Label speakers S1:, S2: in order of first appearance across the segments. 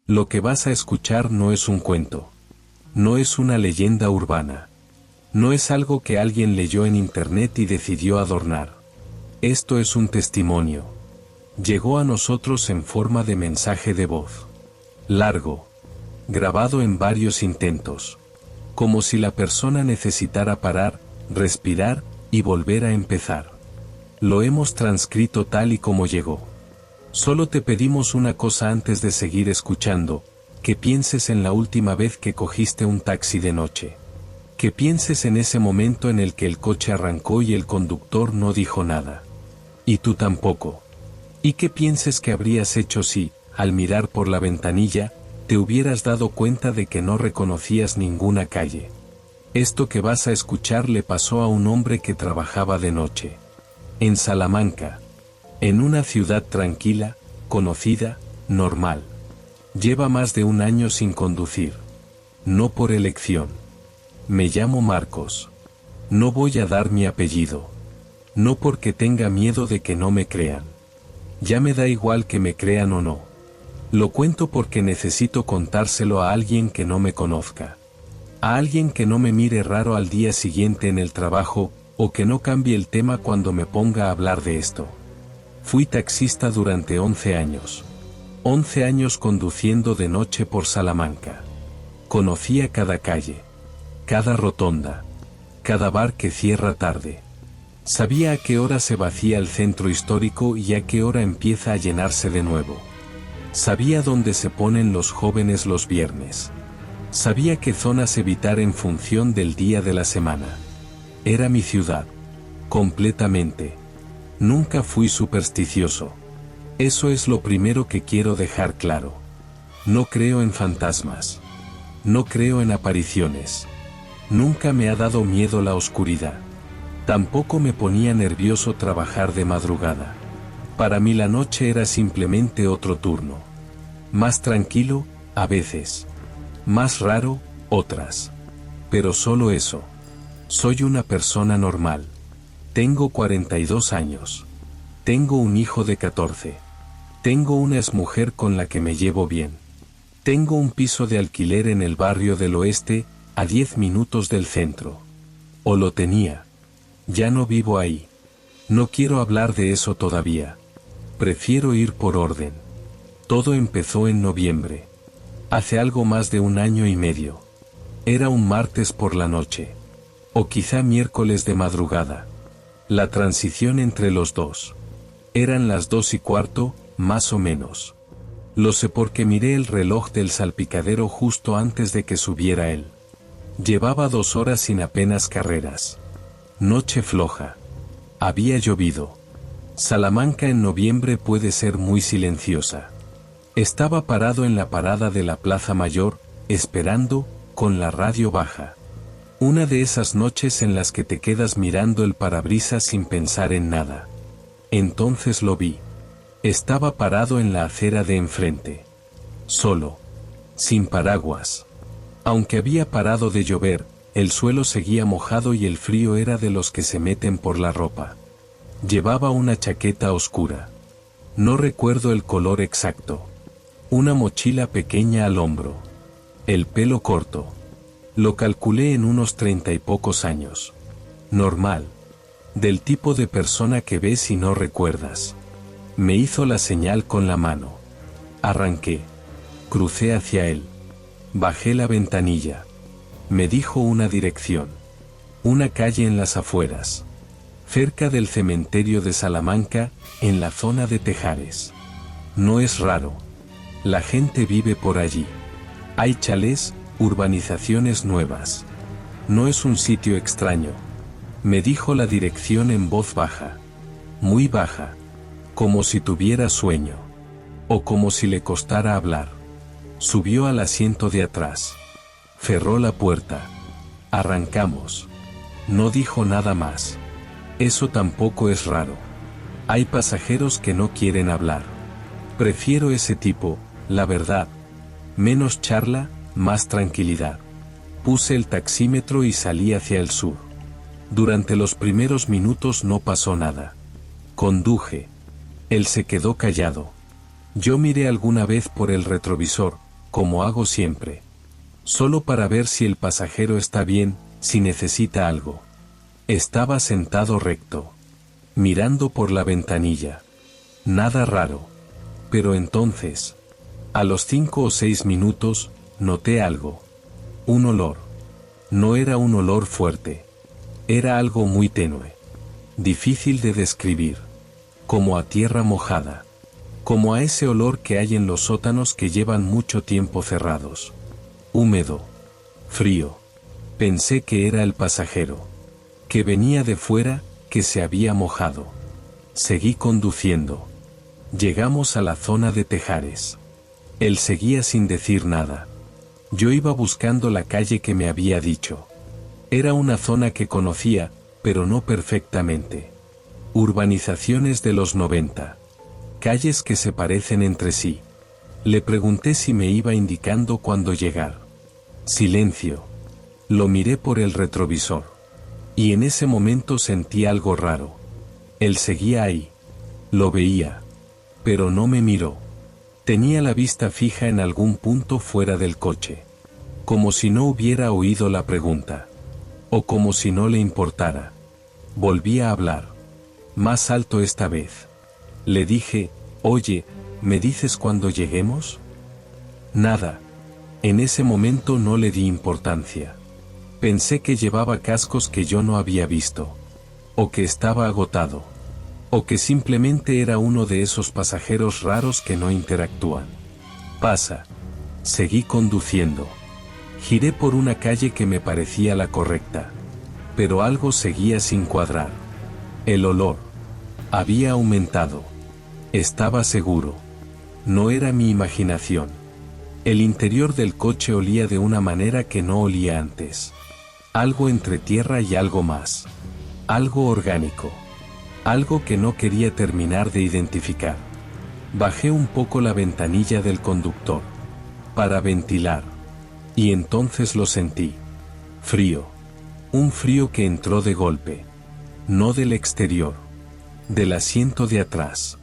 S1: Lo que vas a escuchar no es un cuento. No es una leyenda urbana. No es algo que alguien leyó en internet y decidió adornar. Esto es un testimonio. Llegó a nosotros en forma de mensaje de voz. Largo. Grabado en varios intentos. Como si la persona necesitara parar, respirar y volver a empezar. Lo hemos transcrito tal y como llegó. Solo te pedimos una cosa antes de seguir escuchando, que pienses en la última vez que cogiste un taxi de noche. Que pienses en ese momento en el que el coche arrancó y el conductor no dijo nada. Y tú tampoco. Y que pienses que habrías hecho si, al mirar por la ventanilla, te hubieras dado cuenta de que no reconocías ninguna calle. Esto que vas a escuchar le pasó a un hombre que trabajaba de noche. En Salamanca. En una ciudad tranquila, conocida, normal. Lleva más de un año sin conducir. No por elección. Me llamo Marcos. No voy a dar mi apellido. No porque tenga miedo de que no me crean. Ya me da igual que me crean o no. Lo cuento porque necesito contárselo a alguien que no me conozca. A alguien que no me mire raro al día siguiente en el trabajo, o que no cambie el tema cuando me ponga a hablar de esto. Fui taxista durante 11 años. 11 años conduciendo de noche por Salamanca. Conocía cada calle, cada rotonda, cada bar que cierra tarde. Sabía a qué hora se vacía el centro histórico y a qué hora empieza a llenarse de nuevo. Sabía dónde se ponen los jóvenes los viernes. Sabía qué zonas evitar en función del día de la semana. Era mi ciudad. Completamente. Nunca fui supersticioso. Eso es lo primero que quiero dejar claro. No creo en fantasmas. No creo en apariciones. Nunca me ha dado miedo la oscuridad. Tampoco me ponía nervioso trabajar de madrugada. Para mí la noche era simplemente otro turno. Más tranquilo, a veces. Más raro, otras. Pero solo eso. Soy una persona normal. Tengo 42 años. Tengo un hijo de 14. Tengo una exmujer con la que me llevo bien. Tengo un piso de alquiler en el barrio del oeste, a 10 minutos del centro. O lo tenía. Ya no vivo ahí. No quiero hablar de eso todavía. Prefiero ir por orden. Todo empezó en noviembre. Hace algo más de un año y medio. Era un martes por la noche. O quizá miércoles de madrugada. La transición entre los dos. Eran las 2:15, más o menos. Lo sé porque miré el reloj del salpicadero justo antes de que subiera él. Llevaba 2 horas sin apenas carreras. Noche floja. Había llovido. Salamanca en noviembre puede ser muy silenciosa. Estaba parado en la parada de la Plaza Mayor, esperando, con la radio baja. Una de esas noches en las que te quedas mirando el parabrisas sin pensar en nada. Entonces lo vi. Estaba parado en la acera de enfrente. Solo. Sin paraguas. Aunque había parado de llover, el suelo seguía mojado y el frío era de los que se meten por la ropa. Llevaba una chaqueta oscura. No recuerdo el color exacto. Una mochila pequeña al hombro. El pelo corto. Lo calculé en unos 30 y pocos años. Normal. Del tipo de persona que ves y no recuerdas. Me hizo la señal con la mano. Arranqué. Crucé hacia él. Bajé la ventanilla. Me dijo una dirección. Una calle en las afueras. Cerca del cementerio de Salamanca, en la zona de Tejares. No es raro. La gente vive por allí. Hay chalés, urbanizaciones nuevas. No es un sitio extraño. Me dijo la dirección en voz baja. Muy baja. Como si tuviera sueño. O como si le costara hablar. Subió al asiento de atrás. Cerró la puerta. Arrancamos. No dijo nada más. Eso tampoco es raro. Hay pasajeros que no quieren hablar. Prefiero ese tipo, la verdad. Menos charla, más tranquilidad. Puse el taxímetro y salí hacia el sur. Durante los primeros minutos no pasó nada. Conduje. Él se quedó callado. Yo miré alguna vez por el retrovisor, como hago siempre. Solo para ver si el pasajero está bien, si necesita algo. Estaba sentado recto, mirando por la ventanilla. Nada raro. Pero entonces, a los 5 o 6 minutos, noté algo. Un olor. No era un olor fuerte. Era algo muy tenue. Difícil de describir. Como a tierra mojada. Como a ese olor que hay en los sótanos que llevan mucho tiempo cerrados. Húmedo. Frío. Pensé que era el pasajero. Que venía de fuera, que se había mojado. Seguí conduciendo. Llegamos a la zona de tejares. Él seguía sin decir nada. Yo iba buscando la calle que me había dicho. Era una zona que conocía, pero no perfectamente. Urbanizaciones de los 90. Calles que se parecen entre sí. Le pregunté si me iba indicando cuándo llegar. Silencio. Lo miré por el retrovisor. Y en ese momento sentí algo raro. Él seguía ahí. Lo veía. Pero no me miró. Tenía la vista fija en algún punto fuera del coche. Como si no hubiera oído la pregunta. O como si no le importara. Volví a hablar. Más alto esta vez. Le dije, oye, ¿me dices cuándo lleguemos? Nada. En ese momento no le di importancia. Pensé que llevaba cascos que yo no había visto. O que estaba agotado. O que simplemente era uno de esos pasajeros raros que no interactúan. Pasa. Seguí conduciendo. Giré por una calle que me parecía la correcta. Pero algo seguía sin cuadrar. El olor. Había aumentado. Estaba seguro. No era mi imaginación. El interior del coche olía de una manera que no olía antes. Algo entre tierra y algo más. Algo orgánico. Algo que no quería terminar de identificar. Bajé un poco la ventanilla del conductor. Para ventilar. Y entonces lo sentí. Frío. Un frío que entró de golpe. No del exterior. Del asiento de atrás.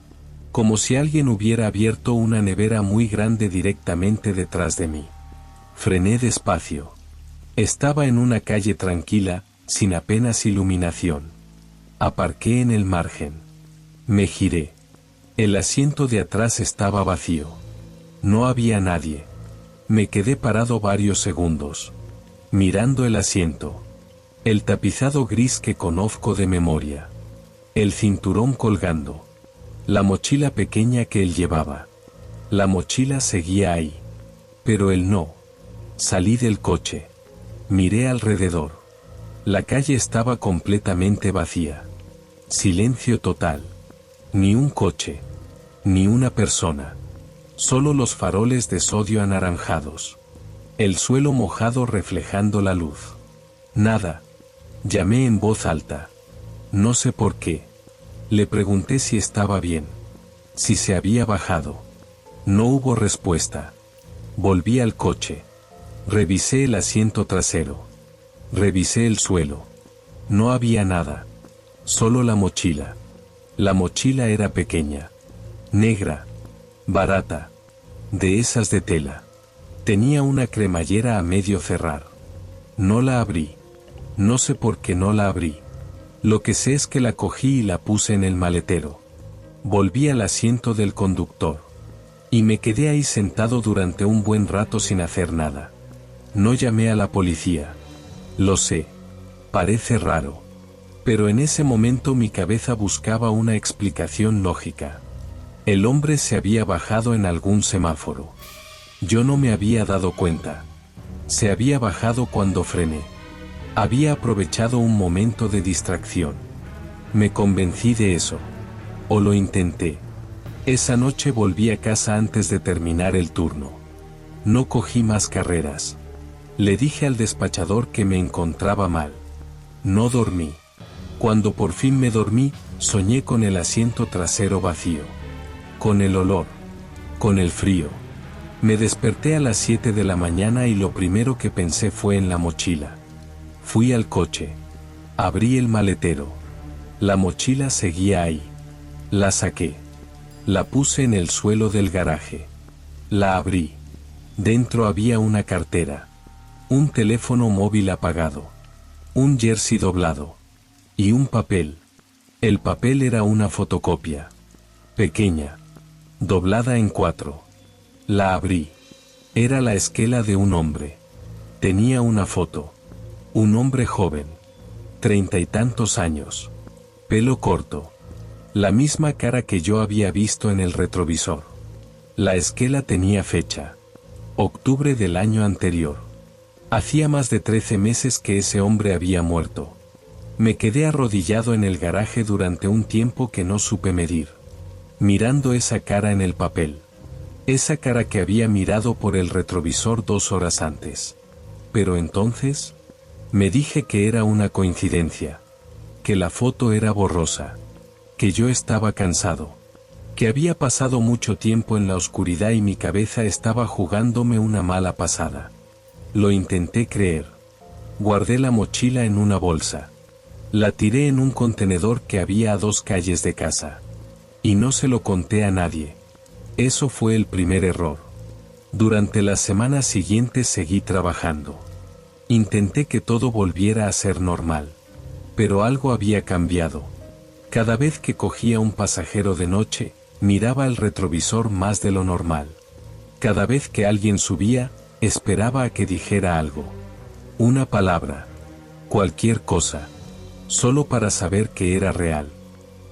S1: Como si alguien hubiera abierto una nevera muy grande directamente detrás de mí. Frené despacio. Estaba en una calle tranquila, sin apenas iluminación. Aparqué en el margen. Me giré. El asiento de atrás estaba vacío. No había nadie. Me quedé parado varios segundos. Mirando el asiento. El tapizado gris que conozco de memoria. El cinturón colgando. La mochila pequeña que él llevaba. La mochila seguía ahí. Pero él no. Salí del coche. Miré alrededor. La calle estaba completamente vacía. Silencio total. Ni un coche. Ni una persona. Solo los faroles de sodio anaranjados. El suelo mojado reflejando la luz. Nada. Llamé en voz alta. No sé por qué. Le pregunté si estaba bien. Si se había bajado. No hubo respuesta. Volví al coche. Revisé el asiento trasero. Revisé el suelo. No había nada. Solo la mochila. La mochila era pequeña. Negra. Barata. De esas de tela. Tenía una cremallera a medio cerrar. No la abrí. No sé por qué no la abrí. Lo que sé es que la cogí y la puse en el maletero. Volví al asiento del conductor. Y me quedé ahí sentado durante un buen rato sin hacer nada. No llamé a la policía. Lo sé. Parece raro. Pero en ese momento mi cabeza buscaba una explicación lógica. El hombre se había bajado en algún semáforo. Yo no me había dado cuenta. Se había bajado cuando frené. Había aprovechado un momento de distracción. Me convencí de eso. O lo intenté. Esa noche volví a casa antes de terminar el turno. No cogí más carreras. Le dije al despachador que me encontraba mal. No dormí. Cuando por fin me dormí, soñé con el asiento trasero vacío. Con el olor. Con el frío. Me desperté a las 7 de la mañana y lo primero que pensé fue en la mochila. Fui al coche. Abrí el maletero. La mochila seguía ahí. La saqué. La puse en el suelo del garaje. La abrí. Dentro había una cartera, un teléfono móvil apagado, un jersey doblado y un papel. El papel era una fotocopia, pequeña, doblada en 4. La abrí. Era la esquela de un hombre. Tenía una foto. Un hombre joven, 30 y tantos años, pelo corto, la misma cara que yo había visto en el retrovisor. La esquela tenía fecha, octubre del año anterior. Hacía más de 13 meses que ese hombre había muerto. Me quedé arrodillado en el garaje durante un tiempo que no supe medir, mirando esa cara en el papel. Esa cara que había mirado por el retrovisor 2 horas antes. Pero entonces, me dije que era una coincidencia, que la foto era borrosa, que yo estaba cansado, que había pasado mucho tiempo en la oscuridad y mi cabeza estaba jugándome una mala pasada. Lo intenté creer. Guardé la mochila en una bolsa. La tiré en un contenedor que había a 2 calles de casa. Y no se lo conté a nadie. Eso fue el primer error. Durante las semanas siguientes seguí trabajando. Intenté que todo volviera a ser normal. Pero algo había cambiado. Cada vez que cogía un pasajero de noche, miraba el retrovisor más de lo normal. Cada vez que alguien subía, esperaba a que dijera algo. Una palabra. Cualquier cosa. Solo para saber que era real.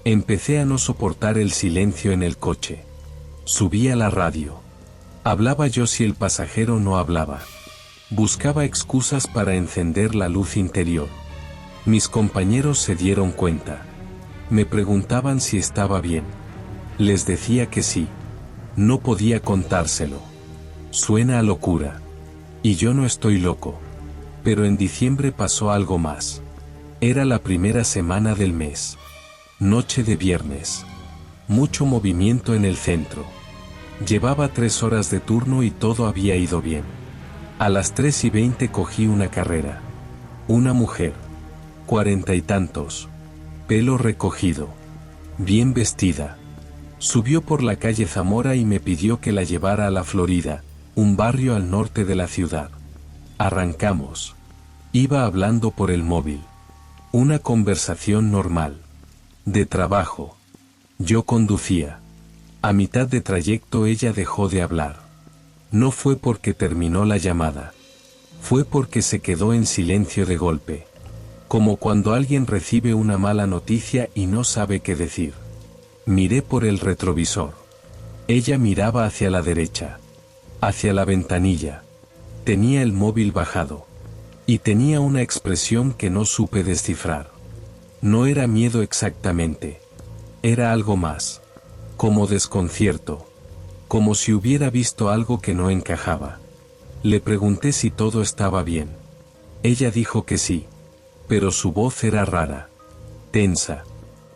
S1: Empecé a no soportar el silencio en el coche. Subía la radio. Hablaba yo si el pasajero no hablaba. Buscaba excusas para encender la luz interior. Mis compañeros se dieron cuenta. Me preguntaban si estaba bien. Les decía que sí. No podía contárselo. Suena a locura. Y yo no estoy loco. Pero en diciembre pasó algo más. Era la primera semana del mes. Noche de viernes. Mucho movimiento en el centro. Llevaba 3 horas de turno y todo había ido bien. A las 3:20 cogí una carrera. Una mujer. 40 y tantos. Pelo recogido. Bien vestida. Subió por la calle Zamora y me pidió que la llevara a La Florida, un barrio al norte de la ciudad. Arrancamos. Iba hablando por el móvil. Una conversación normal. De trabajo. Yo conducía. A mitad de trayecto ella dejó de hablar. No fue porque terminó la llamada. Fue porque se quedó en silencio de golpe. Como cuando alguien recibe una mala noticia y no sabe qué decir. Miré por el retrovisor. Ella miraba hacia la derecha. Hacia la ventanilla. Tenía el móvil bajado. Y tenía una expresión que no supe descifrar. No era miedo exactamente. Era algo más. Como desconcierto. Como si hubiera visto algo que no encajaba. Le pregunté si todo estaba bien. Ella dijo que sí. Pero su voz era rara. Tensa.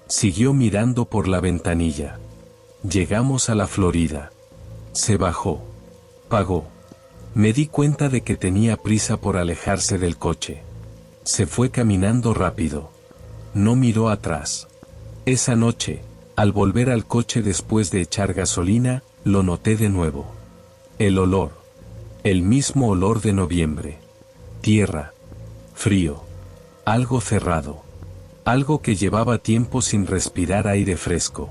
S1: Siguió mirando por la ventanilla. Llegamos a La Florida. Se bajó. Pagó. Me di cuenta de que tenía prisa por alejarse del coche. Se fue caminando rápido. No miró atrás. Esa noche, al volver al coche después de echar gasolina, lo noté de nuevo. El olor. El mismo olor de noviembre. Tierra. Frío. Algo cerrado. Algo que llevaba tiempo sin respirar aire fresco.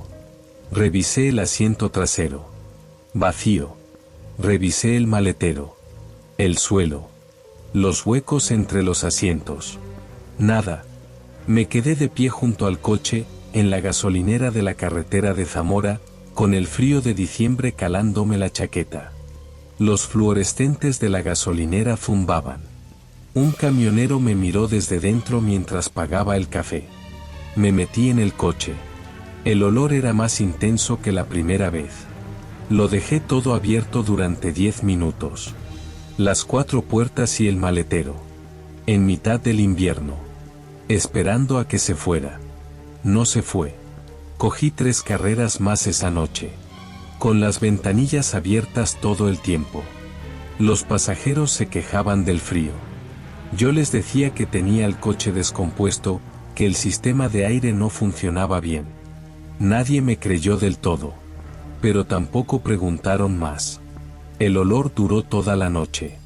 S1: Revisé el asiento trasero. Vacío. Revisé el maletero. El suelo. Los huecos entre los asientos. Nada. Me quedé de pie junto al coche, en la gasolinera de la carretera de Zamora, con el frío de diciembre calándome la chaqueta. Los fluorescentes de la gasolinera zumbaban. Un camionero me miró desde dentro mientras pagaba el café. Me metí en el coche. El olor era más intenso que la primera vez. Lo dejé todo abierto durante 10 minutos. Las 4 puertas y el maletero. En mitad del invierno. Esperando a que se fuera. No se fue. Cogí 3 carreras más esa noche. Con las ventanillas abiertas todo el tiempo. Los pasajeros se quejaban del frío. Yo les decía que tenía el coche descompuesto, que el sistema de aire no funcionaba bien. Nadie me creyó del todo. Pero tampoco preguntaron más. El olor duró toda la noche.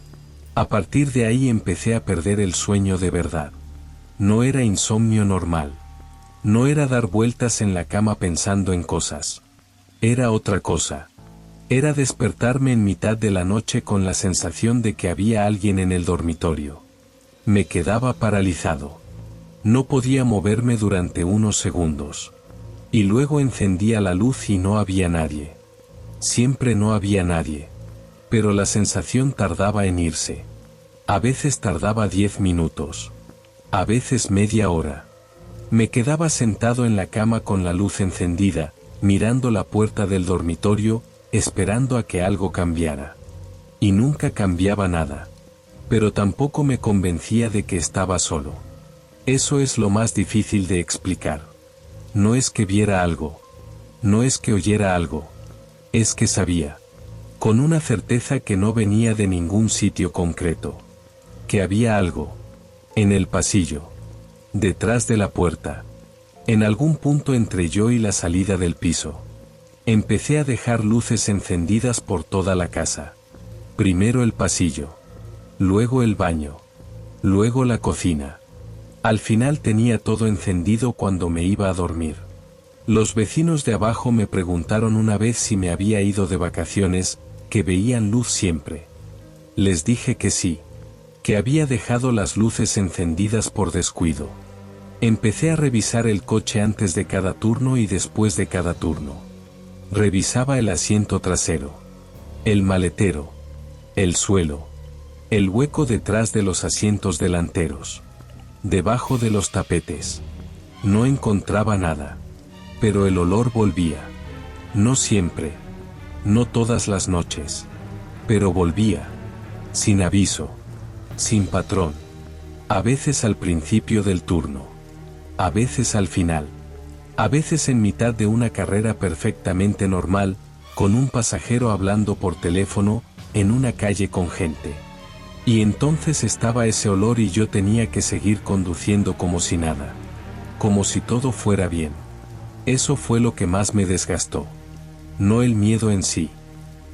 S1: A partir de ahí empecé a perder el sueño de verdad. No era insomnio normal. No era dar vueltas en la cama pensando en cosas. Era otra cosa. Era despertarme en mitad de la noche con la sensación de que había alguien en el dormitorio. Me quedaba paralizado. No podía moverme durante unos segundos. Y luego encendía la luz y no había nadie. Siempre no había nadie. Pero la sensación tardaba en irse. A veces tardaba 10 minutos. A veces media hora. Me quedaba sentado en la cama con la luz encendida, mirando la puerta del dormitorio, esperando a que algo cambiara. Y nunca cambiaba nada. Pero tampoco me convencía de que estaba solo. Eso es lo más difícil de explicar. No es que viera algo. No es que oyera algo. Es que sabía. Con una certeza que no venía de ningún sitio concreto. Que había algo. En el pasillo. Detrás de la puerta. En algún punto entre yo y la salida del piso. Empecé a dejar luces encendidas por toda la casa. Primero el pasillo. Luego el baño. Luego la cocina. Al final tenía todo encendido cuando me iba a dormir. Los vecinos de abajo me preguntaron una vez si me había ido de vacaciones, que veían luz siempre. Les dije que sí. Que había dejado las luces encendidas por descuido. Empecé a revisar el coche antes de cada turno y después de cada turno. Revisaba el asiento trasero. El maletero. El suelo. El hueco detrás de los asientos delanteros. Debajo de los tapetes. No encontraba nada. Pero el olor volvía. No siempre. No todas las noches. Pero volvía. Sin aviso. Sin patrón. A veces al principio del turno. A veces al final. A veces en mitad de una carrera perfectamente normal, con un pasajero hablando por teléfono, en una calle con gente. Y entonces estaba ese olor y yo tenía que seguir conduciendo como si nada. Como si todo fuera bien. Eso fue lo que más me desgastó. No el miedo en sí,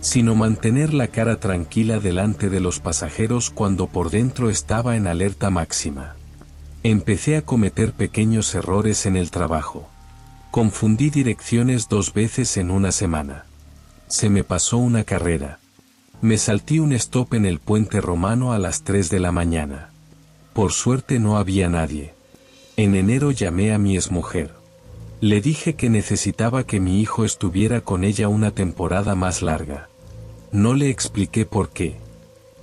S1: sino mantener la cara tranquila delante de los pasajeros cuando por dentro estaba en alerta máxima. Empecé a cometer pequeños errores en el trabajo. Confundí direcciones 2 veces en una semana. Se me pasó una carrera. Me salté un stop en el puente romano a las 3 de la mañana. Por suerte no había nadie. En enero llamé a mi exmujer. Le dije que necesitaba que mi hijo estuviera con ella una temporada más larga. No le expliqué por qué.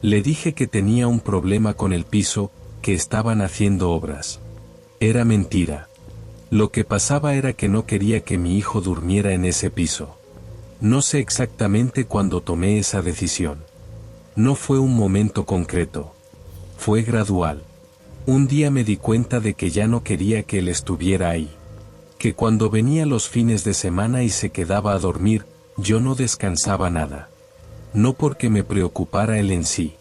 S1: Le dije que tenía un problema con el piso, que estaban haciendo obras. Era mentira. Lo que pasaba era que no quería que mi hijo durmiera en ese piso. No sé exactamente cuándo tomé esa decisión. No fue un momento concreto. Fue gradual. Un día me di cuenta de que ya no quería que él estuviera ahí. Que cuando venía los fines de semana y se quedaba a dormir, yo no descansaba nada. No porque me preocupara él en sí,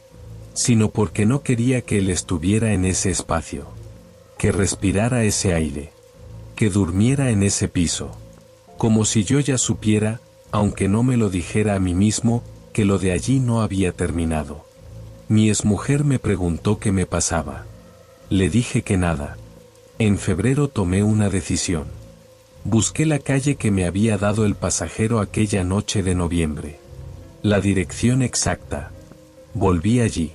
S1: sino porque no quería que él estuviera en ese espacio. Que respirara ese aire. Que durmiera en ese piso. Como si yo ya supiera, aunque no me lo dijera a mí mismo, que lo de allí no había terminado. Mi exmujer me preguntó qué me pasaba. Le dije que nada. En febrero tomé una decisión. Busqué la calle que me había dado el pasajero aquella noche de noviembre. La dirección exacta. Volví allí.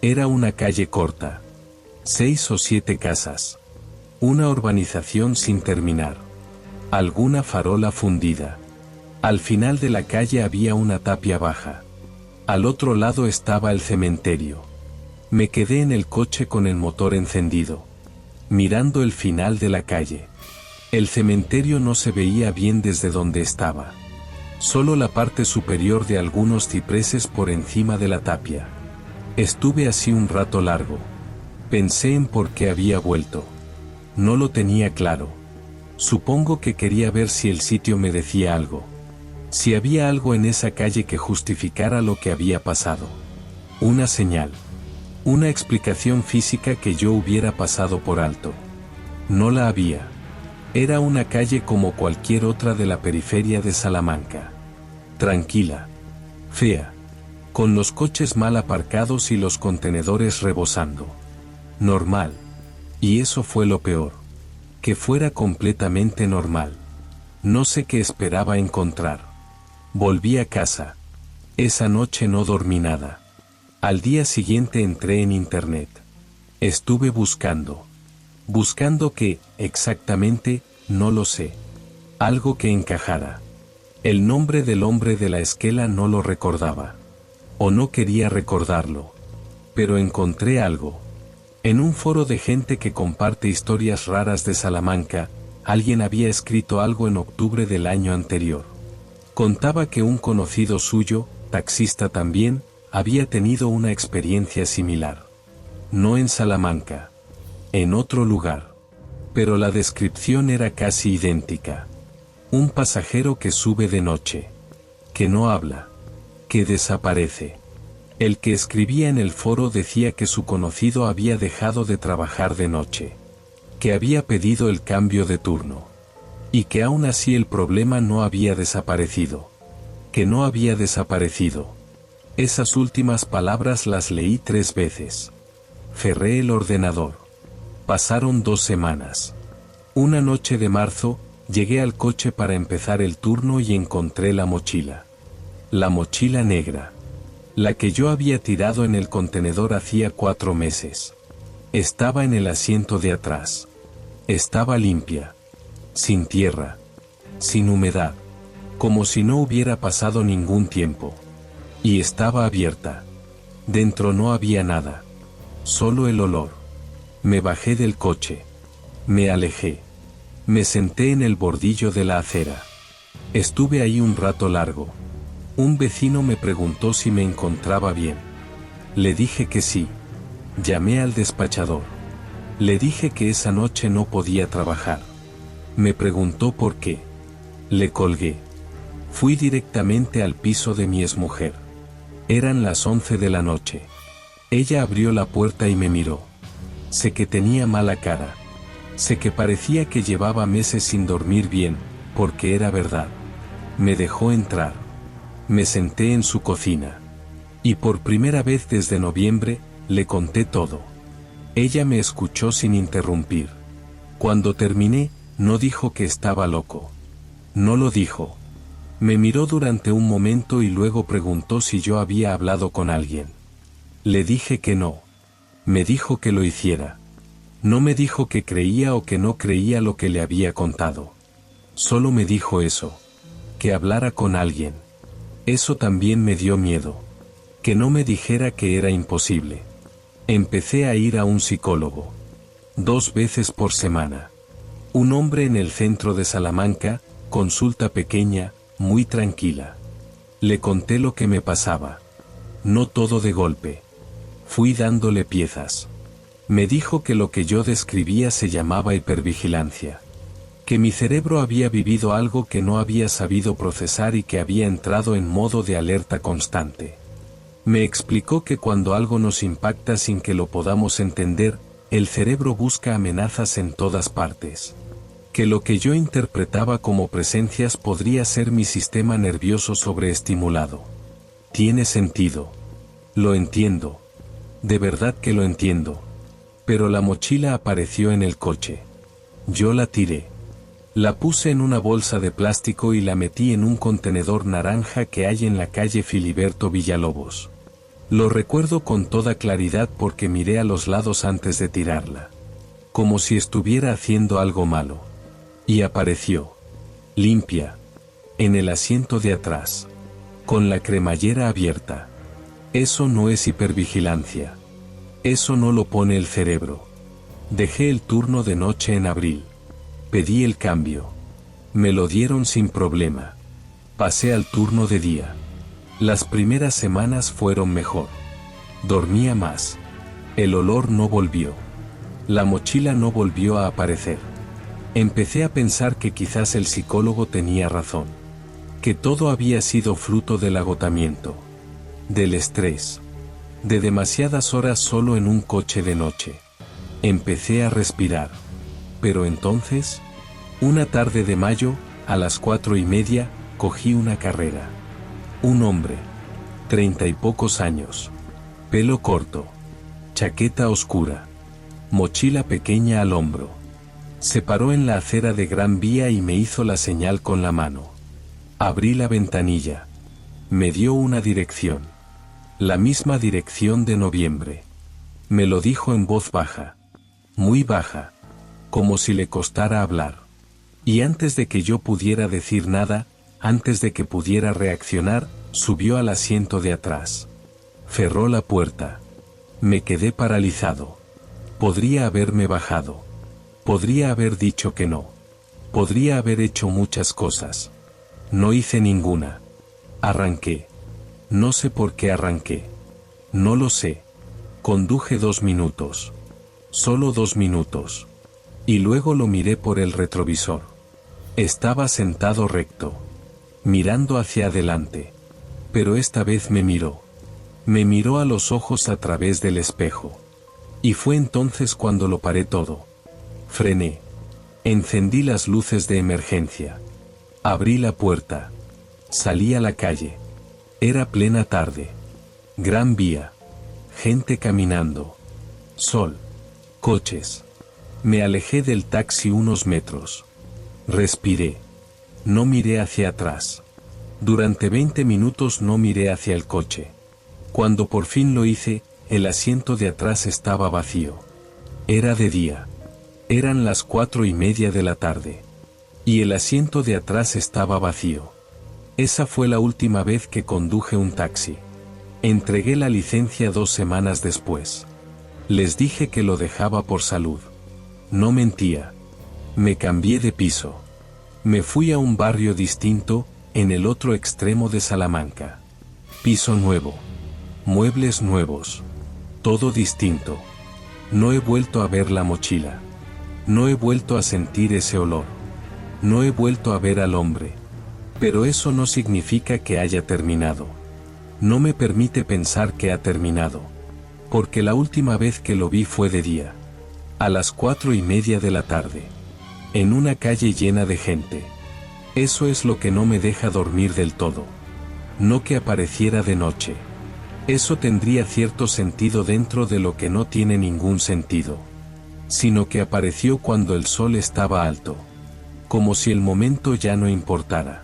S1: Era una calle corta. 6 o 7 casas. Una urbanización sin terminar. Alguna farola fundida. Al final de la calle había una tapia baja. Al otro lado estaba el cementerio. Me quedé en el coche con el motor encendido, mirando el final de la calle. El cementerio no se veía bien desde donde estaba. Solo la parte superior de algunos cipreses por encima de la tapia. Estuve así un rato largo. Pensé en por qué había vuelto. No lo tenía claro. Supongo que quería ver si el sitio me decía algo. Si había algo en esa calle que justificara lo que había pasado. Una señal. Una explicación física que yo hubiera pasado por alto. No la había. Era una calle como cualquier otra de la periferia de Salamanca. Tranquila. Fea. con los coches mal aparcados y los contenedores rebosando. Normal. Y eso fue lo peor. Que fuera completamente normal. No sé qué esperaba encontrar. Volví a casa. Esa noche no dormí nada. Al día siguiente entré en internet. Estuve buscando. Buscando qué, exactamente, no lo sé. Algo que encajara. El nombre del hombre de la esquela no lo recordaba. O no quería recordarlo. Pero encontré algo. En un foro de gente que comparte historias raras de Salamanca, alguien había escrito algo en octubre del año anterior. Contaba que un conocido suyo, taxista también, había tenido una experiencia similar. No en Salamanca. En otro lugar. Pero la descripción era casi idéntica. Un pasajero que sube de noche. Que no habla. Que desaparece. El que escribía en el foro decía que su conocido había dejado de trabajar de noche. Que había pedido el cambio de turno. Y que aún así el problema no había desaparecido. Que no había desaparecido. Esas últimas palabras las leí 3 veces. Cerré el ordenador. Pasaron 2 semanas. Una noche de marzo, llegué al coche para empezar el turno y encontré la mochila. La mochila negra. La que yo había tirado en el contenedor hacía 4 meses. Estaba en el asiento de atrás. Estaba limpia. Sin tierra. Sin humedad. Como si no hubiera pasado ningún tiempo. Y estaba abierta. Dentro no había nada. Solo el olor. Me bajé del coche. Me alejé. Me senté en el bordillo de la acera. Estuve ahí un rato largo. Un vecino me preguntó si me encontraba bien. Le dije que sí. Llamé al despachador. Le dije que esa noche no podía trabajar. Me preguntó por qué. Le colgué. Fui directamente al piso de mi exmujer. Eran las 11 de la noche. Ella abrió la puerta y me miró. Sé que tenía mala cara. Sé que parecía que llevaba meses sin dormir bien, porque era verdad. Me dejó entrar. Me senté en su cocina. Y por primera vez desde noviembre, le conté todo. Ella me escuchó sin interrumpir. Cuando terminé, no dijo que estaba loco. No lo dijo. Me miró durante un momento y luego preguntó si yo había hablado con alguien. Le dije que no. Me dijo que lo hiciera. No me dijo que creía o que no creía lo que le había contado. Solo me dijo eso. Que hablara con alguien. Eso también me dio miedo. Que no me dijera que era imposible. Empecé a ir a un psicólogo. 2 veces por semana. Un hombre en el centro de Salamanca, consulta pequeña, muy tranquila. Le conté lo que me pasaba. No todo de golpe. Fui dándole piezas. Me dijo que lo que yo describía se llamaba hipervigilancia. Que mi cerebro había vivido algo que no había sabido procesar y que había entrado en modo de alerta constante. Me explicó que cuando algo nos impacta sin que lo podamos entender, el cerebro busca amenazas en todas partes. Que lo que yo interpretaba como presencias podría ser mi sistema nervioso sobreestimulado. Tiene sentido. Lo entiendo. De verdad que lo entiendo. Pero la mochila apareció en el coche. Yo la tiré. La puse en una bolsa de plástico y la metí en un contenedor naranja que hay en la calle Filiberto Villalobos. Lo recuerdo con toda claridad porque miré a los lados antes de tirarla. Como si estuviera haciendo algo malo. Y apareció. Limpia. En el asiento de atrás. Con la cremallera abierta. Eso no es hipervigilancia. Eso no lo pone el cerebro. Dejé el turno de noche en abril. Pedí el cambio. Me lo dieron sin problema. Pasé al turno de día. Las primeras semanas fueron mejor. Dormía más. El olor no volvió. La mochila no volvió a aparecer. Empecé a pensar que quizás el psicólogo tenía razón. Que todo había sido fruto del agotamiento. Del estrés. De demasiadas horas solo en un coche de noche. Empecé a respirar. Pero entonces, una tarde de mayo, a las 4:30, cogí una carrera. Un hombre. 30 y pocos años. Pelo corto. Chaqueta oscura. Mochila pequeña al hombro. Se paró en la acera de Gran Vía y me hizo la señal con la mano. Abrí la ventanilla. Me dio una dirección. La misma dirección de noviembre. Me lo dijo en voz baja. Muy baja. Como si le costara hablar. Y antes de que yo pudiera decir nada, antes de que pudiera reaccionar, subió al asiento de atrás. Cerró la puerta. Me quedé paralizado. Podría haberme bajado. Podría haber dicho que no. Podría haber hecho muchas cosas. No hice ninguna. Arranqué. No sé por qué arranqué. No lo sé. Conduje 2 minutos. Solo 2 minutos. Y luego lo miré por el retrovisor. Estaba sentado recto. Mirando hacia adelante. Pero esta vez me miró. Me miró a los ojos a través del espejo. Y fue entonces cuando lo paré todo. Frené. Encendí las luces de emergencia. Abrí la puerta. Salí a la calle. Era plena tarde. Gran Vía. Gente caminando. Sol. Coches. Me alejé del taxi unos metros. Respiré. No miré hacia atrás. Durante 20 minutos no miré hacia el coche. Cuando por fin lo hice, el asiento de atrás estaba vacío. Era de día. Eran las 4:30 de la tarde. Y el asiento de atrás estaba vacío. Esa fue la última vez que conduje un taxi. Entregué la licencia 2 semanas después. Les dije que lo dejaba por salud. No mentía. Me cambié de piso. Me fui a un barrio distinto, en el otro extremo de Salamanca. Piso nuevo. Muebles nuevos. Todo distinto. No he vuelto a ver la mochila. No he vuelto a sentir ese olor. No he vuelto a ver al hombre. Pero eso no significa que haya terminado. No me permite pensar que ha terminado. Porque la última vez que lo vi fue de día. A las 4:30 de la tarde. En una calle llena de gente. Eso es lo que no me deja dormir del todo. No que apareciera de noche. Eso tendría cierto sentido dentro de lo que no tiene ningún sentido. Sino que apareció cuando el sol estaba alto. Como si el momento ya no importara.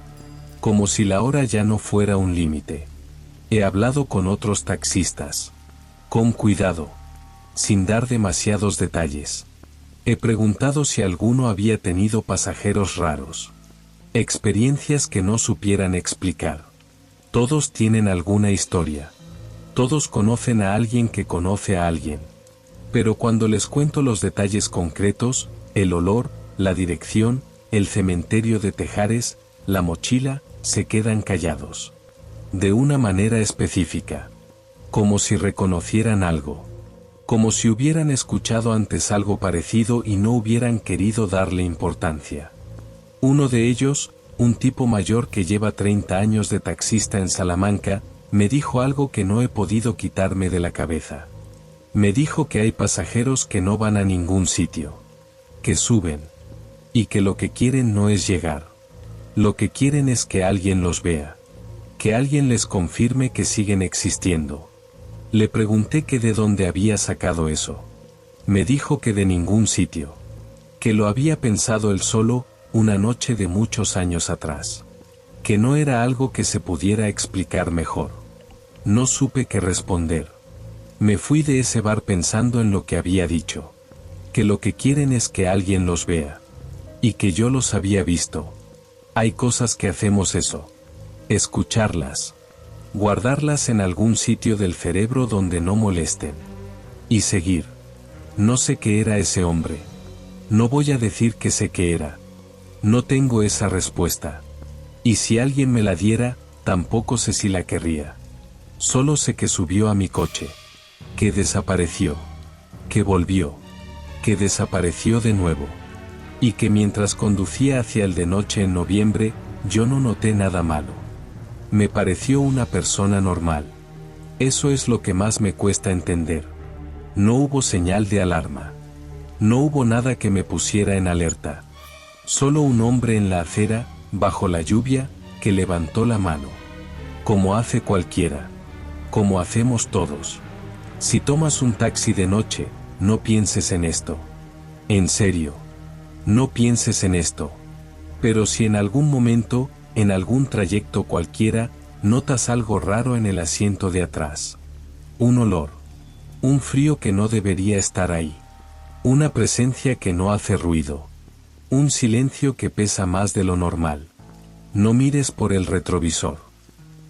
S1: Como si la hora ya no fuera un límite. He hablado con otros taxistas. Con cuidado. Sin dar demasiados detalles. He preguntado si alguno había tenido pasajeros raros. Experiencias que no supieran explicar. Todos tienen alguna historia. Todos conocen a alguien que conoce a alguien. Pero cuando les cuento los detalles concretos, el olor, la dirección, el cementerio de Tejares, la mochila, se quedan callados. De una manera específica. Como si reconocieran algo. Como si hubieran escuchado antes algo parecido y no hubieran querido darle importancia. Uno de ellos, un tipo mayor que lleva 30 años de taxista en Salamanca, me dijo algo que no he podido quitarme de la cabeza. Me dijo que hay pasajeros que no van a ningún sitio. Que suben. Y que lo que quieren no es llegar. Lo que quieren es que alguien los vea. Que alguien les confirme que siguen existiendo. Le pregunté que de dónde había sacado eso. Me dijo que de ningún sitio. Que lo había pensado él solo, una noche de muchos años atrás. Que no era algo que se pudiera explicar mejor. No supe qué responder. Me fui de ese bar pensando en lo que había dicho. Que lo que quieren es que alguien los vea. Y que yo los había visto. Hay cosas que hacemos eso. Escucharlas. Guardarlas en algún sitio del cerebro donde no molesten. Y seguir. No sé qué era ese hombre. No voy a decir que sé qué era. No tengo esa respuesta. Y si alguien me la diera, tampoco sé si la querría. Solo sé que subió a mi coche. Que desapareció. Que volvió. Que desapareció de nuevo. Y que mientras conducía hacia el de noche en noviembre, yo no noté nada malo. Me pareció una persona normal. Eso es lo que más me cuesta entender. No hubo señal de alarma. No hubo nada que me pusiera en alerta. Solo un hombre en la acera, bajo la lluvia, que levantó la mano. Como hace cualquiera. como hacemos todos. Si tomas un taxi de noche, no pienses en esto. En serio. No pienses en esto. Pero si en algún momento, en algún trayecto cualquiera, notas algo raro en el asiento de atrás. Un olor. Un frío que no debería estar ahí. Una presencia que no hace ruido. Un silencio que pesa más de lo normal. No mires por el retrovisor.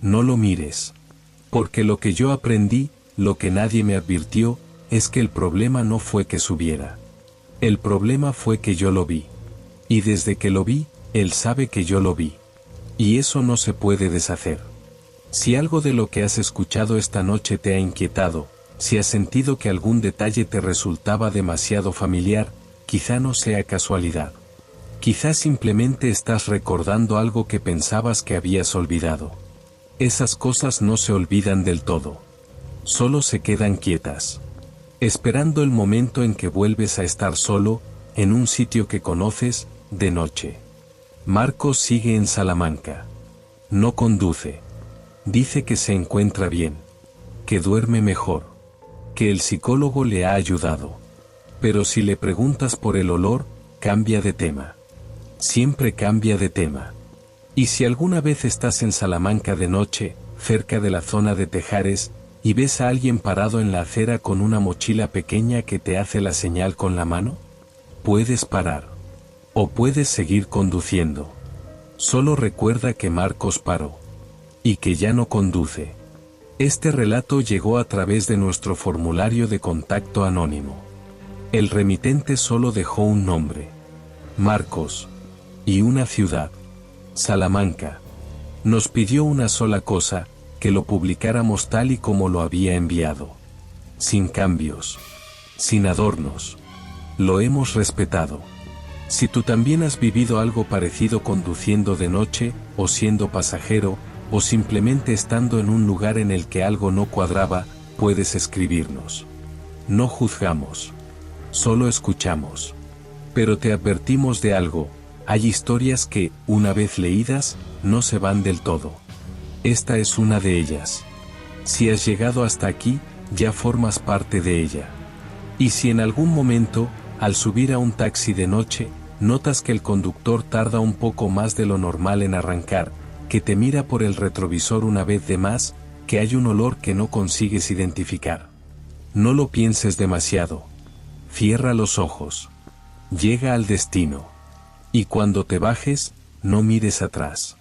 S1: No lo mires. Porque lo que yo aprendí, lo que nadie me advirtió, es que el problema no fue que subiera. El problema fue que yo lo vi. Y desde que lo vi, él sabe que yo lo vi. Y eso no se puede deshacer. Si algo de lo que has escuchado esta noche te ha inquietado, si has sentido que algún detalle te resultaba demasiado familiar, quizá no sea casualidad. Quizá simplemente estás recordando algo que pensabas que habías olvidado. Esas cosas no se olvidan del todo. Solo se quedan quietas. Esperando el momento en que vuelves a estar solo, en un sitio que conoces, de noche. Marcos sigue en Salamanca. No conduce. Dice que se encuentra bien. Que duerme mejor. Que el psicólogo le ha ayudado. Pero si le preguntas por el olor, cambia de tema. Siempre cambia de tema. Y si alguna vez estás en Salamanca de noche, cerca de la zona de Tejares, y ves a alguien parado en la acera con una mochila pequeña que te hace la señal con la mano, puedes parar. O puedes seguir conduciendo. Solo recuerda que Marcos paró. Y que ya no conduce. Este relato llegó a través de nuestro formulario de contacto anónimo. El remitente solo dejó un nombre. Marcos. Y una ciudad. Salamanca. Nos pidió una sola cosa, que lo publicáramos tal y como lo había enviado. Sin cambios. Sin adornos. Lo hemos respetado. Si tú también has vivido algo parecido conduciendo de noche, o siendo pasajero, o simplemente estando en un lugar en el que algo no cuadraba, puedes escribirnos. No juzgamos. Solo escuchamos. Pero te advertimos de algo, hay historias que, una vez leídas, no se van del todo. Esta es una de ellas. Si has llegado hasta aquí, ya formas parte de ella. Y si en algún momento, al subir a un taxi de noche, notas que el conductor tarda un poco más de lo normal en arrancar, que te mira por el retrovisor una vez de más, que hay un olor que no consigues identificar. No lo pienses demasiado. Cierra los ojos. Llega al destino. Y cuando te bajes, no mires atrás.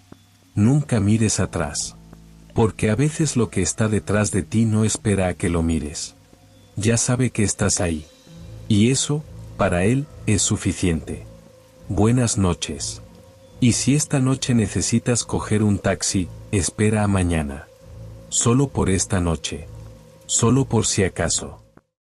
S1: Nunca mires atrás. Porque a veces lo que está detrás de ti no espera a que lo mires. Ya sabe que estás ahí. Y eso, para él, es suficiente. Buenas noches. Y si esta noche necesitas coger un taxi, espera a mañana. Solo por esta noche. Solo por si acaso.